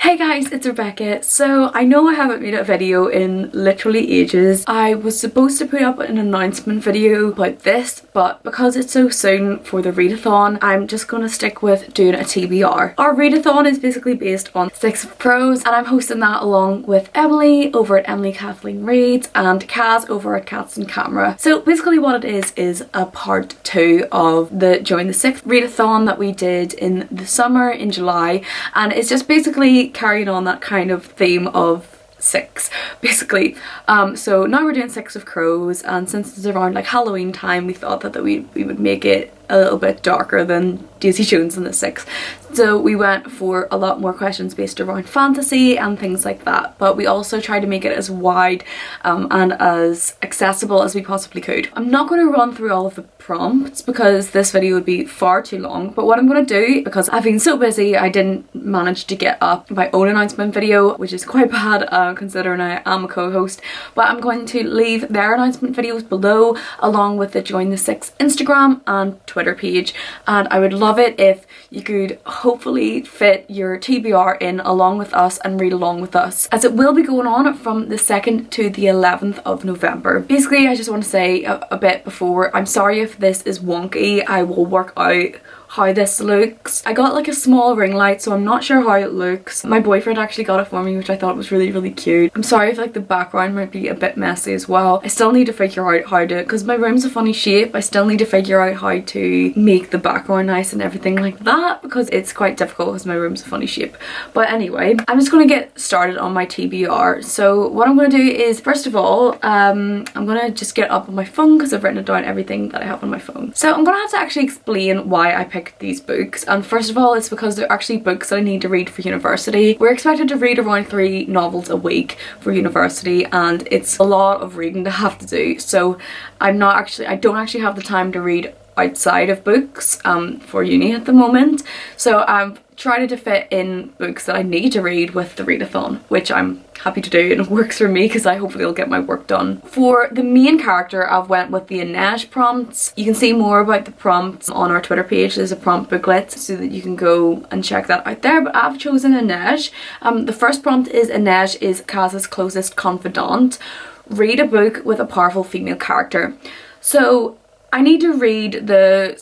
Hey guys, it's Rebecca. So I know I haven't made a video in literally ages. I was supposed to put up an announcement video about this, but because it's so soon for the readathon, I'm just gonna stick with doing a TBR. Our readathon is basically based on SIX Pros, and I'm hosting that along with Emily over at Emily Kathleen Reads and Kaz over at Cats and Camera. So basically what it is a part 2 of the Join the SIX readathon that we did in the summer in July, and it's just basically carrying on that kind of theme of SIX basically. So now we're doing SIX of Crows, and since it's around like Halloween time, we thought that we would make it a little bit darker than Daisy Jones and the SIX. So we went for a lot more questions based around fantasy and things like that, but we also tried to make it as wide and as accessible as we possibly could. I'm not going to run through all of the prompts because this video would be far too long, but what I'm going to do, because I've been so busy, I didn't manage to get up my own announcement video, which is quite bad considering I am a co-host, but I'm going to leave their announcement videos below along with the Join the SIX Instagram and Twitter page, and I would love it if you could hopefully fit your TBR in along with us and read along with us, as it will be going on from the 2nd to the 11th of November. Basically, I just want to say a bit before, I'm sorry if this is wonky. I will work out how this looks. I got like a small ring light, so I'm not sure how it looks. My boyfriend actually got it for me, which I thought was really cute. I'm sorry if like the background might be a bit messy as well. I still need to figure out how to, because my room's a funny shape, I still need to figure out how to make the background nice and everything like that, because it's quite difficult because my room's a funny shape. But anyway, I'm just gonna get started on my TBR. So what I'm gonna do is, first of all, I'm gonna just get up on my phone because I've written down everything that I have on my phone. So I'm gonna have to actually explain why I picked these books, and first of all, it's because they're actually books that I need to read for university. We're expected to read around 3 novels a week for university, and it's a lot of reading to have to do, so I don't actually have the time to read outside of books for uni at the moment, so I'm trying to fit in books that I need to read with the readathon, which I'm happy to do, and it works for me because I hopefully will get my work done. For the main character, I've went with the Inej prompts. You can see more about the prompts on our Twitter page. There's a prompt booklet so that you can go and check that out there, but I've chosen Inej. The first prompt is Inej is Kaz's closest confidant. Read a book with a powerful female character. So I need to read the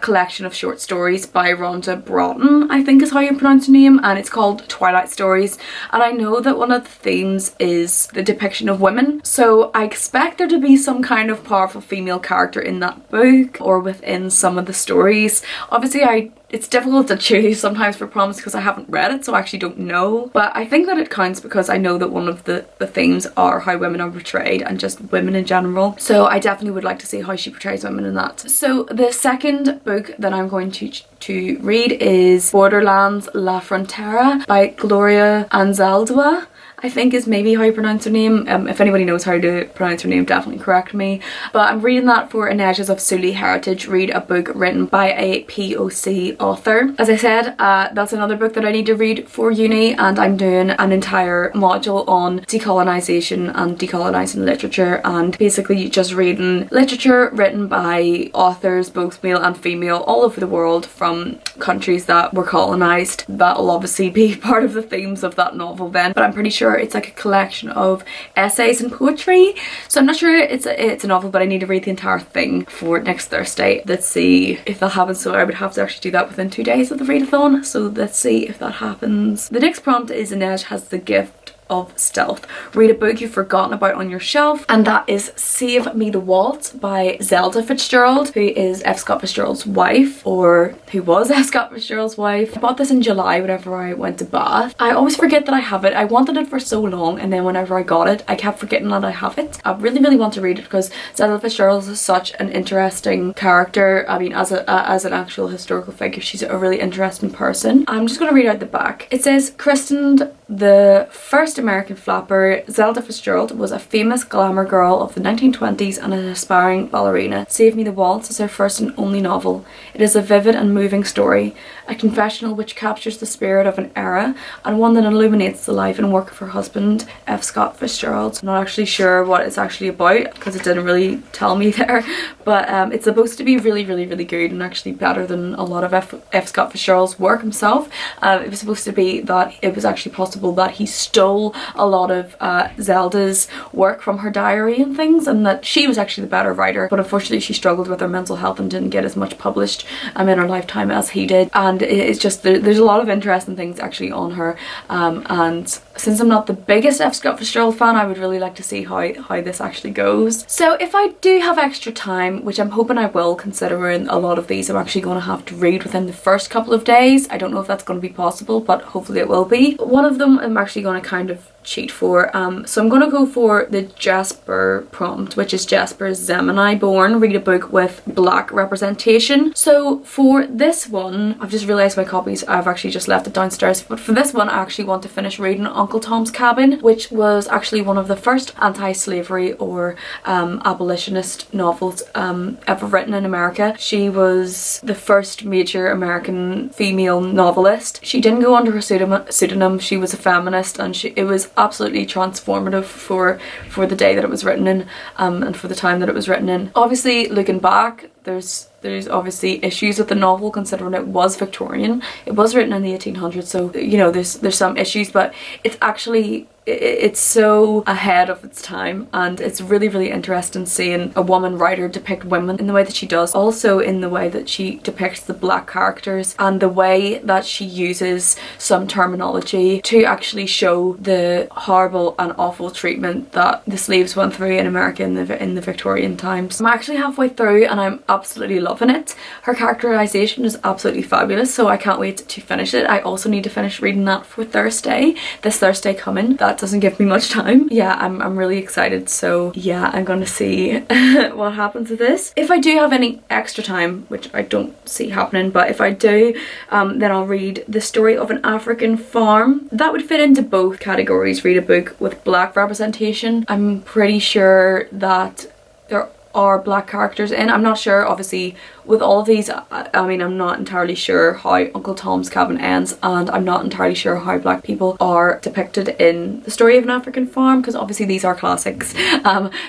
collection of short stories by Rhonda Broughton, I think is how you pronounce her name, and it's called Twilight Stories, and I know that one of the themes is the depiction of women, so I expect there to be some kind of powerful female character in that book or within some of the stories. Obviously it's difficult to choose sometimes for prompts because I haven't read it, so I actually don't know, but I think that it counts because I know that one of the themes are how women are portrayed and just women in general, so I definitely would like to see how she portrays women in that. So the second book that I'm going to read is Borderlands La Frontera by Gloria Anzaldúa, I think is maybe how you pronounce her name. If anybody knows how to pronounce her name, definitely correct me. But I'm reading that for Inej's of Suli Heritage, read a book written by a POC author. As I said, that's another book that I need to read for uni, and I'm doing an entire module on decolonisation and decolonising literature, and basically just reading literature written by authors, both male and female, all over the world from countries that were colonised. That'll obviously be part of the themes of that novel then, but I'm pretty sure it's like a collection of essays and poetry, so I'm not sure it's a novel, but I need to read the entire thing for next Thursday. Let's see if that happens, so I would have to actually do that within 2 days of the readathon, so let's see if that happens. The next prompt is Inej has the gift of stealth. Read a book you've forgotten about on your shelf, and that is Save Me the Waltz by Zelda Fitzgerald, who is F. Scott Fitzgerald's wife, or who was F. Scott Fitzgerald's wife. I bought this in July whenever I went to Bath. I always forget that I have it. I wanted it for so long, and then whenever I got it, I kept forgetting that I have it. I really want to read it because Zelda Fitzgerald is such an interesting character. I mean, as an actual historical figure, she's a really interesting person. I'm just going to read out the back. It says, christened the first American flapper, Zelda Fitzgerald was a famous glamour girl of the 1920s and an aspiring ballerina. Save Me the Waltz is her first and only novel. It is a vivid and moving story, a confessional which captures the spirit of an era and one that illuminates the life and work of her husband, F. Scott Fitzgerald. I'm not actually sure what it's actually about because it didn't really tell me there, but it's supposed to be really good and actually better than a lot of F. Scott Fitzgerald's work himself. It was supposed to be that it was actually possible that he stole a lot of Zelda's work from her diary and things, and that she was actually the better writer, but unfortunately she struggled with her mental health and didn't get as much published in her lifetime as he did. And it's just there's a lot of interesting things actually on her, and since I'm not the biggest F. Scott Fitzgerald fan, I would really like to see how this actually goes. So if I do have extra time, which I'm hoping I will, considering a lot of these I'm actually going to have to read within the first couple of days. I don't know if that's going to be possible, but hopefully it will be. One of them I'm actually going to kind of cheat for, so I'm going to go for the Jasper prompt, which is Jasper's Gemini born, read a book with black representation. So for this one, I've just realised my copies, I've actually just left it downstairs, but for this one I actually want to finish reading Uncle Tom's Cabin, which was actually one of the first anti-slavery or abolitionist novels ever written in America. She was the first major American female novelist. She didn't go under her pseudonym, she was a feminist, and it was absolutely transformative for the day that it was written in, and for the time that it was written in. Obviously, looking back, there's obviously issues with the novel considering it was Victorian. It was written in the 1800s, so you know there's some issues, but it's actually it's so ahead of its time, and it's really interesting seeing a woman writer depict women in the way that she does, also in the way that she depicts the black characters and the way that she uses some terminology to actually show the horrible and awful treatment that the slaves went through in America in the Victorian times. I'm actually halfway through and I'm absolutely loving it. Her characterization is absolutely fabulous, so I can't wait to finish it. I also need to finish reading that for Thursday, this Thursday coming. That doesn't give me much time. Yeah, I'm really excited, so yeah, I'm gonna see what happens with this. If I do have any extra time, which I don't see happening, but if I do, then I'll read The Story of an African Farm. That would fit into both categories, read a book with black representation. I'm pretty sure that there are black characters in. I'm not sure, obviously, with all of these, I mean, I'm not entirely sure how Uncle Tom's Cabin ends, and I'm not entirely sure how black people are depicted in The Story of an African Farm, because obviously these are classics,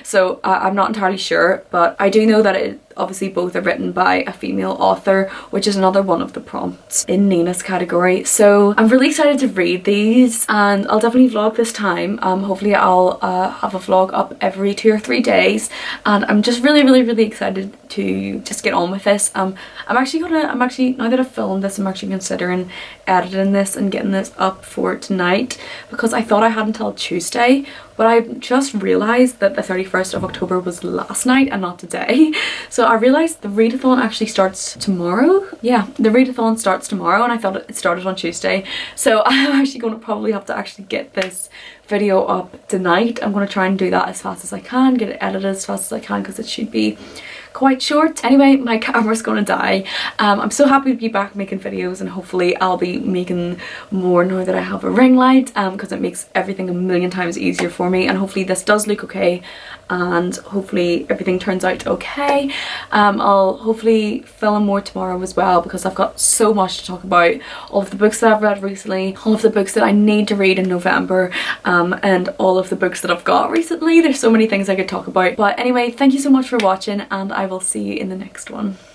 so I'm not entirely sure, but I do know that it obviously both are written by a female author, which is another one of the prompts in Nina's category. So I'm really excited to read these, and I'll definitely vlog this time. Hopefully I'll have a vlog up every 2 or 3 days, and I'm just really excited to just get on with this. I'm actually now that I've filmed this, I'm actually considering editing this and getting this up for tonight, because I thought I had until Tuesday, but I just realised that the 31st of October was last night and not today. So I realised the readathon actually starts tomorrow. Yeah, the readathon starts tomorrow, and I thought it started on Tuesday. So I'm actually going to probably have to actually get this video up tonight. I'm going to try and do that as fast as I can, get it edited as fast as I can, because it should be quite short. Anyway, my camera's gonna die. I'm so happy to be back making videos, and hopefully I'll be making more now that I have a ring light, because it makes everything a million times easier for me, and hopefully this does look okay, and hopefully everything turns out okay. I'll hopefully film more tomorrow as well, because I've got so much to talk about. All of the books that I've read recently, all of the books that I need to read in November, and all of the books that I've got recently. There's so many things I could talk about. But anyway, thank you so much for watching, and I will see you in the next one.